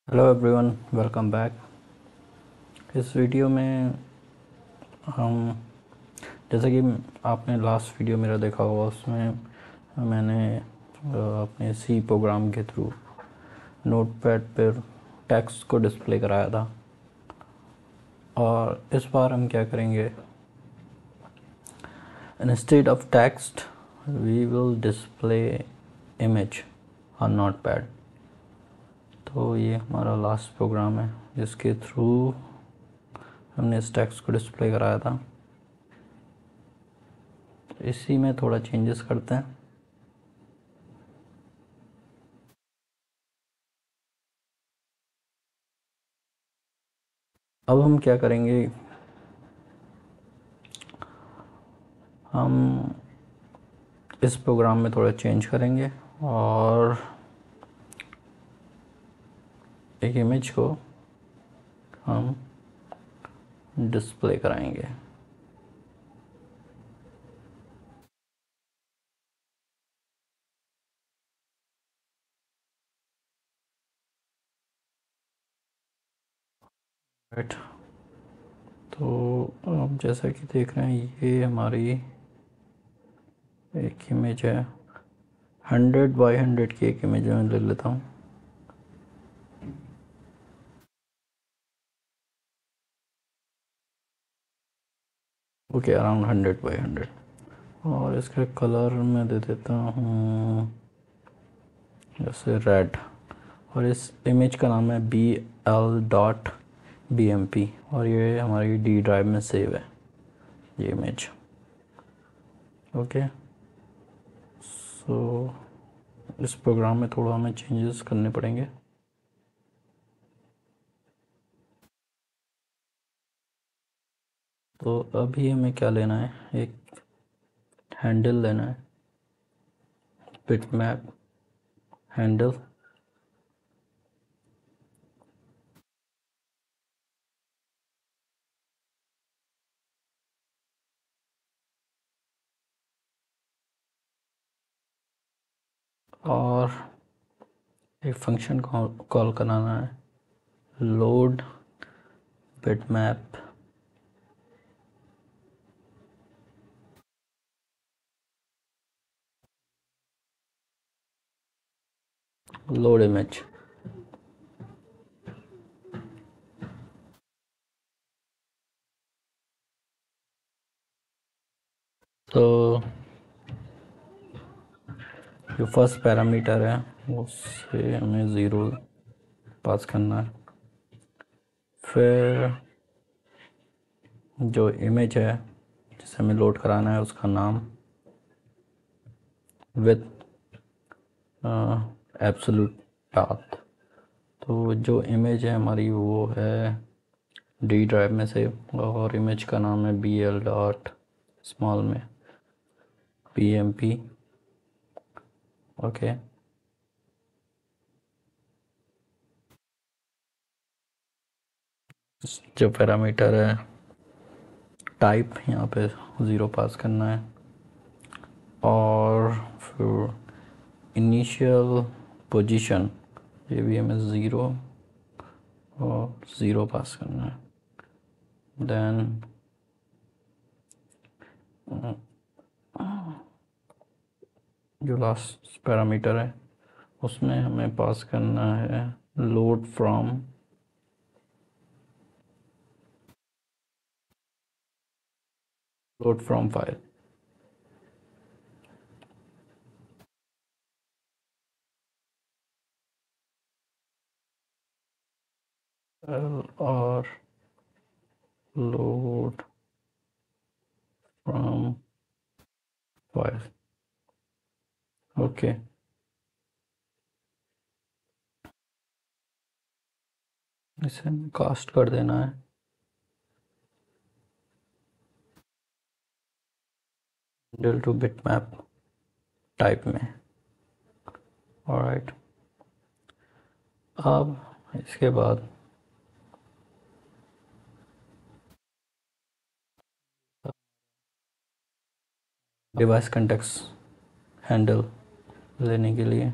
Hello everyone, welcome back. इस video में हम जैसे कि आपने लास्ट वीडियो मेरा देखा होगा, उसमें मैंने अपने सी प्रोग्राम के थ्रू नोटपैड पर टेक्स्ट को डिस्प्ले कराया था। और इस बार हम क्या करेंगे, instead of text we will display image on Notepad. तो ये हमारा लास्ट प्रोग्राम है जिसके थ्रू हमने इस टेक्स्ट को डिस्प्ले कराया था। इसी में थोड़ा चेंजेस करते हैं। अब हम क्या करेंगे, हम इस प्रोग्राम में थोड़ा चेंज करेंगे और एक इमेज को हम डिस्प्ले कराएंगे। राइट, तो आप जैसा कि देख रहे हैं ये हमारी एक इमेज है, 100 बाई 100 की एक इमेज मैं ले लेता हूँ। Okay, around 100 by 100। और इसका कलर मैं दे देता हूँ जैसे रेड। और इस इमेज का नाम है BL.BMP और ये हमारी डी ड्राइव में सेव है ये इमेज। ओके, सो इस प्रोग्राम में थोड़ा हमें चेंजेस करने पड़ेंगे। तो अभी हमें क्या लेना है, एक हैंडल लेना है, बिटमैप हैंडल। और एक फंक्शन कॉल कराना है, लोड बिटमैप लोड इमेज। तो जो फर्स्ट पैरामीटर है उससे हमें ज़ीरो पास करना है। फिर जो इमेज है जिसे हमें लोड कराना है उसका नाम विथ एब्सोल्यूट पाथ। तो जो इमेज है हमारी वो है डी ड्राइव में से, और इमेज का नाम है BL.स्मॉल में BMP। ओके, जो पैरामीटर है टाइप यहाँ पे ज़ीरो पास करना है। और फिर इनिशियल पोजीशन ये भी हमें ज़ीरो और ज़ीरो पास करना है। देन जो लास्ट पैरामीटर है उसमें हमें पास करना है लोड फ्रॉम फाइल। और लोड फ्रॉम फाइल। ओके, इसे कास्ट कर देना है हैंडल टू बिटमैप टाइप में। ऑलराइट, अब इसके बाद डिवाइस कंटेक्स्ट हैंडल लेने के लिए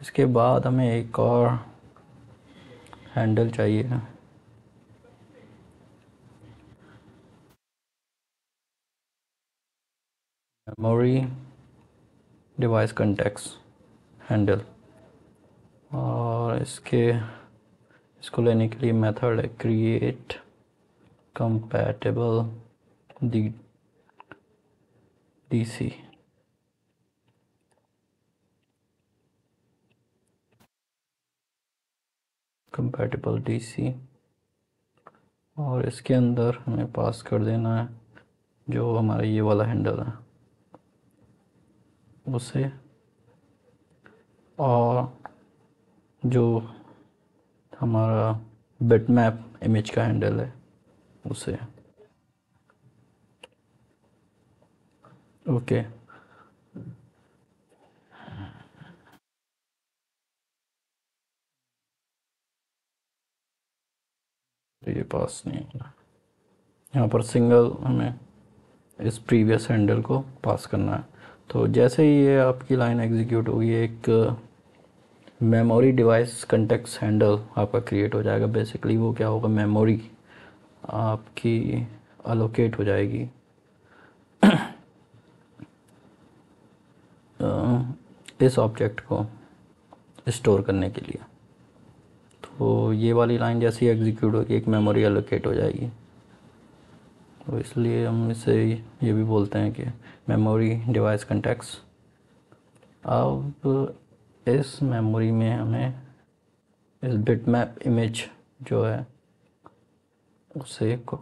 इसके बाद हमें एक और हैंडल चाहिए। मेमोरी डिवाइस कंटेक्स हैंडल, और इसको लेने के लिए मेथड है create compatible DC. Compatible DC, और इसके अंदर हमें पास कर देना है जो हमारा ये वाला हैंडल है उसे, और जो हमारा बिटमैप इमेज का हैंडल है उसे। ओके, तो ये पास नहीं होगा। यहाँ पर सिंगल हमें इस प्रीवियस हैंडल को पास करना है। तो जैसे ही ये आपकी लाइन एग्जीक्यूट होगी, एक मेमोरी डिवाइस कंटेक्स हैंडल आपका क्रिएट हो जाएगा। बेसिकली वो क्या होगा, मेमोरी आपकी अलोकेट हो जाएगी इस ऑब्जेक्ट को स्टोर करने के लिए। तो ये वाली लाइन जैसे ही एग्जीक्यूट होगी, एक मेमोरी एलोकेट हो जाएगी। तो इसलिए हम इसे ये भी बोलते हैं कि मेमोरी डिवाइस कंटेक्स। अब इस मेमोरी में हमें इस बिटमैप इमेज जो है उसे को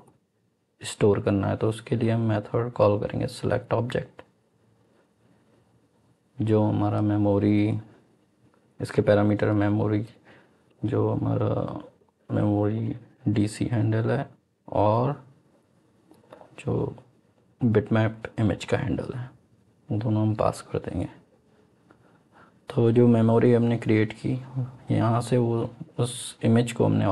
स्टोर करना है। तो उसके लिए हम मेथड कॉल करेंगे सेलेक्ट ऑब्जेक्ट, जो हमारा मेमोरी, इसके पैरामीटर मेमोरी, जो हमारा मेमोरी डीसी हैंडल है, और जो बिटमैप इमेज का हैंडल है, दोनों हम पास कर देंगे। तो जो मेमोरी हमने क्रिएट की, यहाँ से वो उस इमेज को हमने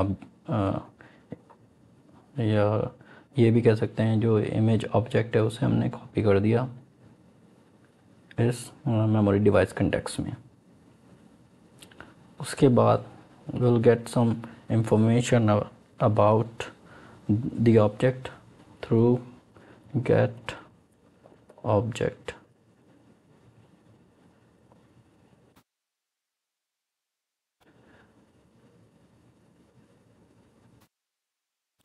या ये भी कह सकते हैं जो इमेज ऑब्जेक्ट है उसे हमने कॉपी कर दिया इस मेमोरी डिवाइस कंटेक्स्ट में। उसके बाद we'll get some information about the object through get object।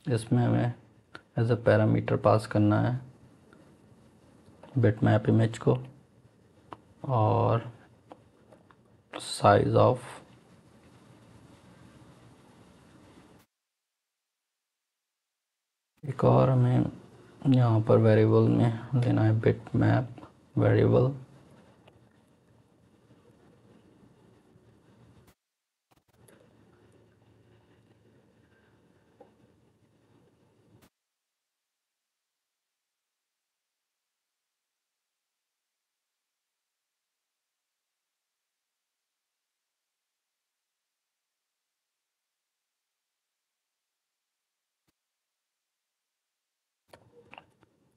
इसमें हमें एज अ पैरामीटर पास करना है बिटमैप इमेज को और साइज ऑफ एक और हमें यहाँ पर वेरिएबल में लेना है bitmap variable,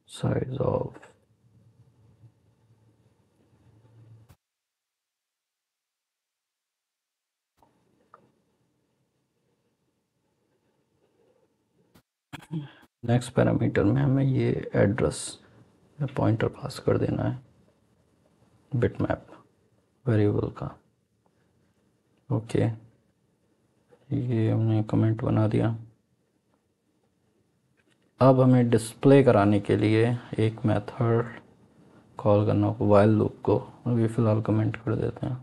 size of next parameter में हमें ये एड्रेस पॉइंटर पास कर देना है बिटमैप वेरिएबल का। ओके, ये हमने कमेंट बना दिया। अब हमें डिस्प्ले कराने के लिए एक मेथड कॉल करना होगा वाइल लूप को। अभी फ़िलहाल कमेंट कर देते हैं,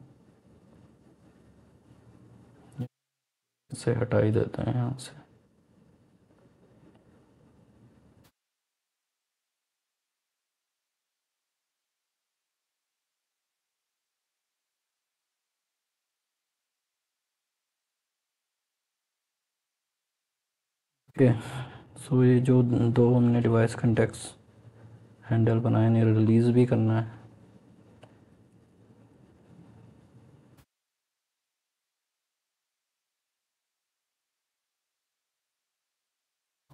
इसे हटा ही देते हैं यहाँ से। ओके, सो ये जो दो हमने डिवाइस कंटेक्स हैंडल बनाए, इन्हें रिलीज़ भी करना है।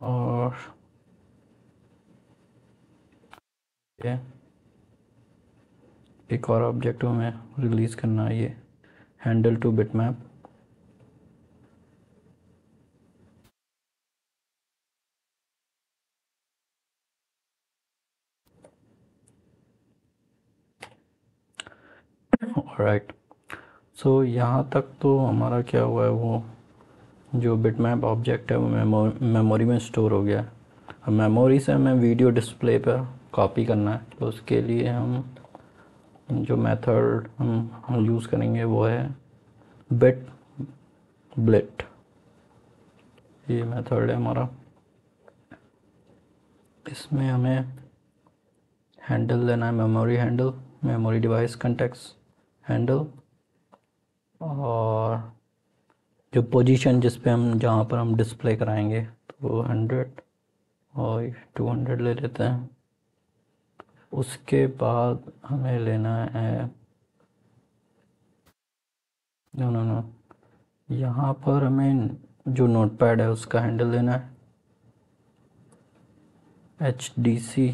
और ये एक और ऑब्जेक्ट हमें रिलीज़ करना है, ये हैंडल टू बिटमैप। राइट। सो यहाँ तक तो हमारा क्या हुआ है, वो जो बिटमैप ऑब्जेक्ट है वो मेमोरी में स्टोर हो गया है। अब मेमोरी से हमें वीडियो डिस्प्ले पर कॉपी करना है, तो उसके लिए हम जो मेथड हम यूज़ करेंगे वो है बिट ब्लिट। ये मेथड है हमारा। इसमें हमें हैंडल लेना है, memory handle, memory device context handle, और जो पोजीशन जिस पे हम जहाँ पर हम डिस्प्ले कराएंगे तो 100 और 200 ले लेते हैं। उसके बाद हमें लेना है, नो यहाँ पर हमें जो नोटपैड है उसका हैंडल लेना है, HDC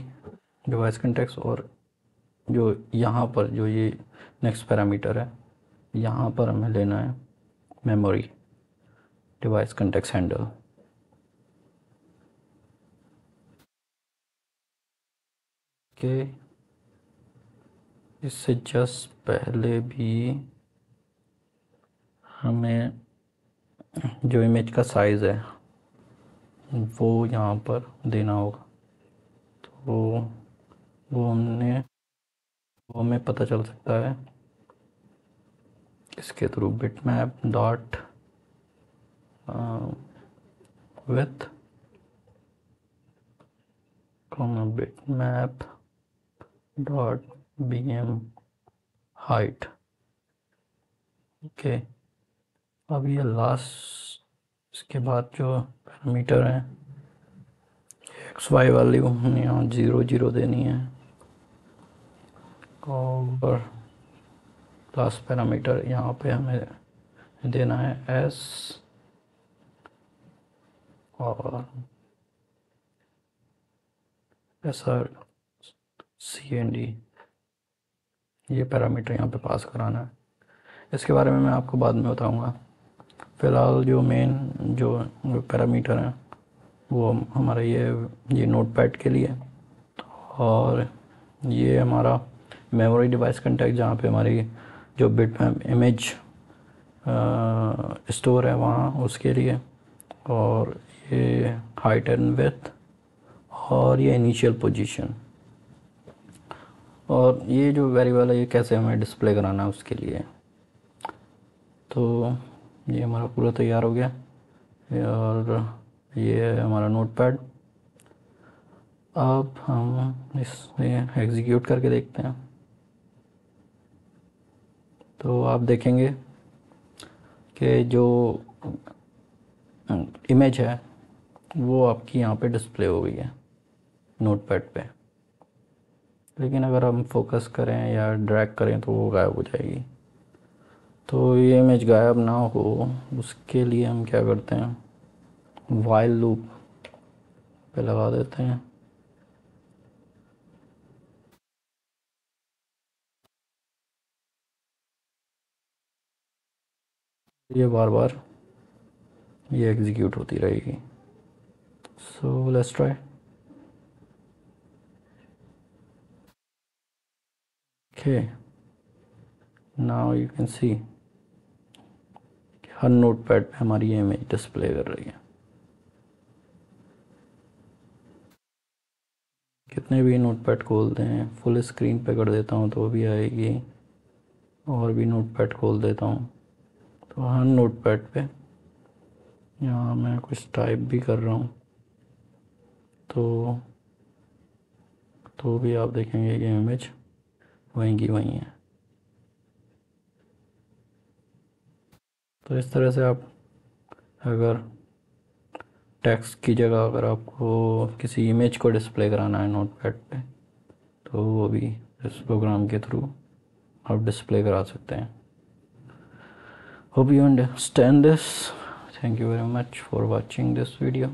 डिवाइस कंटेक्स्ट, और जो यहाँ पर जो ये नेक्स्ट पैरामीटर है यहाँ पर हमें लेना है मेमोरी डिवाइस कंटेक्स्ट हैंडल। के इससे जस्ट पहले भी हमें जो इमेज का साइज़ है वो यहाँ पर देना होगा, तो वो हमें पता चल सकता है इसके through bitmap dot with bitmap dot bm height. Okay, अब ये लास्ट इसके बाद जो पैरामीटर है XY वैल्यू हमने यहाँ 0 देनी है, और लास्ट पैरामीटर यहाँ पे हमें देना है S और SR CND, ये पैरामीटर यहाँ पे पास कराना है। इसके बारे में मैं आपको बाद में बताऊँगा। फ़िलहाल जो मेन जो पैरामीटर हैं वो हमारा ये नोटपैड के लिए, और ये हमारा मेमोरी डिवाइस कंटेक्ट जहाँ पे हमारी जो बिटमैप इमेज स्टोर है वहाँ उसके लिए, और ये हाइट एंड विड्थ, और ये इनिशियल पोजीशन, और ये जो वेरिएबल है ये कैसे हमें डिस्प्ले कराना है उसके लिए। तो ये हमारा पूरा तैयार हो गया, और ये है हमारा नोटपैड। अब हम इसे एग्जीक्यूट करके देखते हैं, तो आप देखेंगे कि जो इमेज है वो आपकी यहाँ पे डिस्प्ले हो गई है नोटपैड पे, लेकिन अगर हम फोकस करें या ड्रैग करें तो वो गायब हो जाएगी। तो ये इमेज गायब ना हो उसके लिए हम क्या करते हैं, व्हाइल लूप पे लगा देते हैं। ये बार बार ये एग्जीक्यूट होती रहेगी। So let's try. Okay, now you can see her notepad पे हमारी ये इमेज डिस्प्ले कर रही है। कितने भी नोटपैड खोल दें, फुल स्क्रीन पे कर देता हूँ तो भी आएगी, और भी नोटपैड खोल देता हूँ तो हर नोटपैड पे, यहाँ मैं कुछ टाइप भी कर रहा हूँ तो भी आप देखेंगे कि इमेज वहीं की वहीं है। तो इस तरह से आप अगर टेक्स्ट की जगह अगर आपको किसी इमेज को डिस्प्ले कराना है नोटपैड पे तो वो भी इस प्रोग्राम के थ्रू आप डिस्प्ले करा सकते हैं। Hope you understand this. Thank you very much for watching this video.